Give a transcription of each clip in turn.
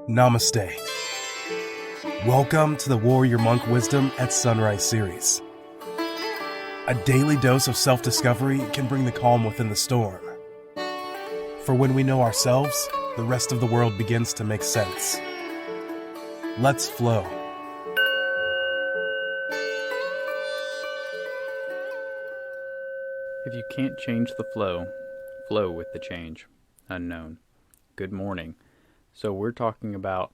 Namaste. Welcome to the Warrior Monk Wisdom at Sunrise series. A daily dose of self-discovery can bring the calm within the storm. For when we know ourselves, the rest of the world begins to make sense. Let's flow. If you can't change the flow, flow with the change. Unknown. Good morning. So we're talking about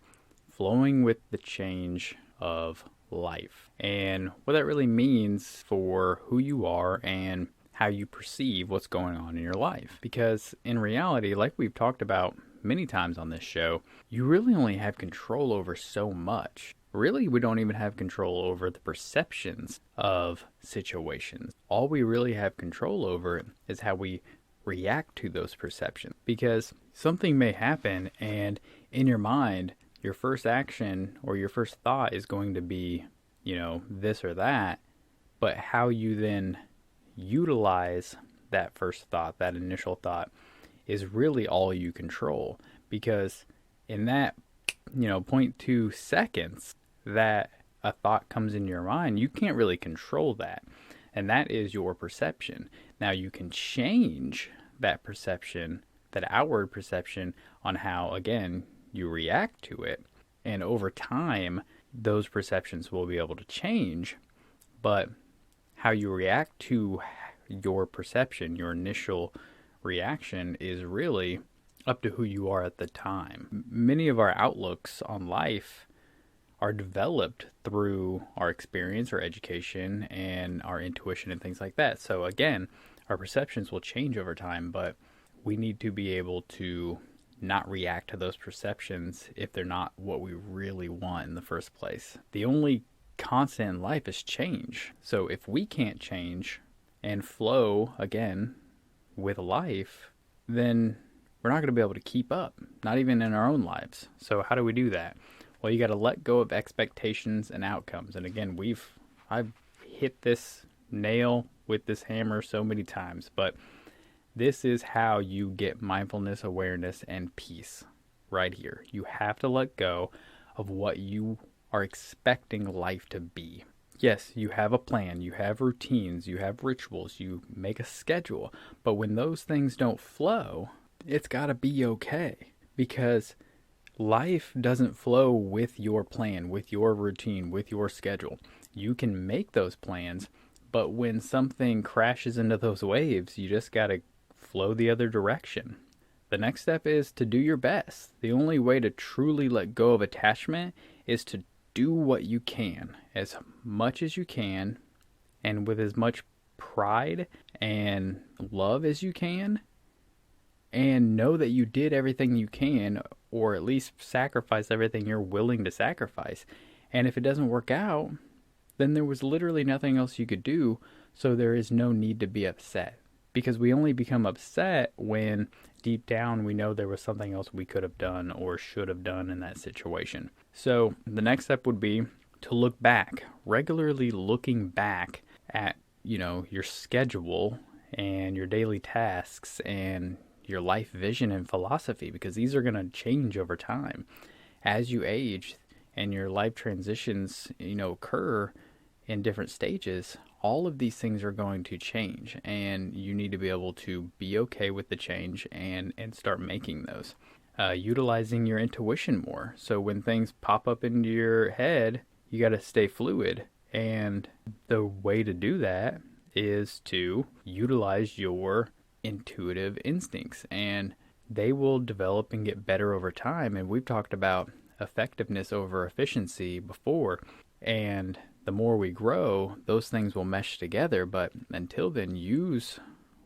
flowing with the change of life and what that really means for who you are and how you perceive what's going on in your life. Because in reality, like we've talked about many times on this show, you really only have control over so much. Really, we don't even have control over the perceptions of situations. All we really have control over is how we react to those perceptions. Because something may happen and in your mind, your first action or your first thought is going to be, this or that. But how you then utilize that first thought, that initial thought, is really all you control. Because in that, 0.2 seconds that a thought comes in your mind, you can't really control that. And that is your perception. Now you can change that perception, that outward perception, on how, again, you react to it. And over time, those perceptions will be able to change. But how you react to your perception, your initial reaction, is really up to who you are at the time. Many of our outlooks on life are developed through our experience, our education, and our intuition and things like that. So again, our perceptions will change over time, but we need to be able to not react to those perceptions if they're not what we really want in the first place. The only constant in life is change. So if we can't change and flow again with life, then we're not going to be able to keep up, not even in our own lives. So how do we do that? Well, you got to let go of expectations and outcomes. And again, I've hit this nail with this hammer so many times, but this is how you get mindfulness, awareness, and peace right here. You have to let go of what you are expecting life to be. Yes, you have a plan, you have routines, you have rituals, you make a schedule, but when those things don't flow, it's got to be okay, because life doesn't flow with your plan, with your routine, with your schedule. You can make those plans, but when something crashes into those waves, you just got to flow the other direction. The next step is to do your best. The only way to truly let go of attachment is to do what you can, as much as you can, and with as much pride and love as you can, and know that you did everything you can, or at least sacrifice everything you're willing to sacrifice. And if it doesn't work out, then there was literally nothing else you could do, so there is no need to be upset. Because we only become upset when deep down we know there was something else we could have done or should have done in that situation. So the next step would be to look back, regularly looking back at, your schedule and your daily tasks and your life vision and philosophy, because these are going to change over time. As you age and your life transitions, occur in different stages, all of these things are going to change, and you need to be able to be okay with the change and start making those. Utilizing your intuition more. So when things pop up into your head, you got to stay fluid. And the way to do that is to utilize your intuitive instincts, and they will develop and get better over time. And we've talked about effectiveness over efficiency before, and the more we grow, those things will mesh together. But until then, use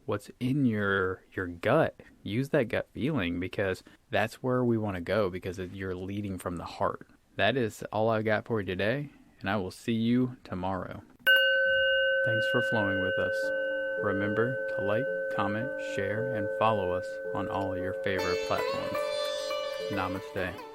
what's in your gut. Use that gut feeling, because that's where we want to go, because you're leading from the heart. That is all I got for you today, and I will see you tomorrow. Thanks for flowing with us. Remember to like, comment, share, and follow us on all your favorite platforms. Namaste.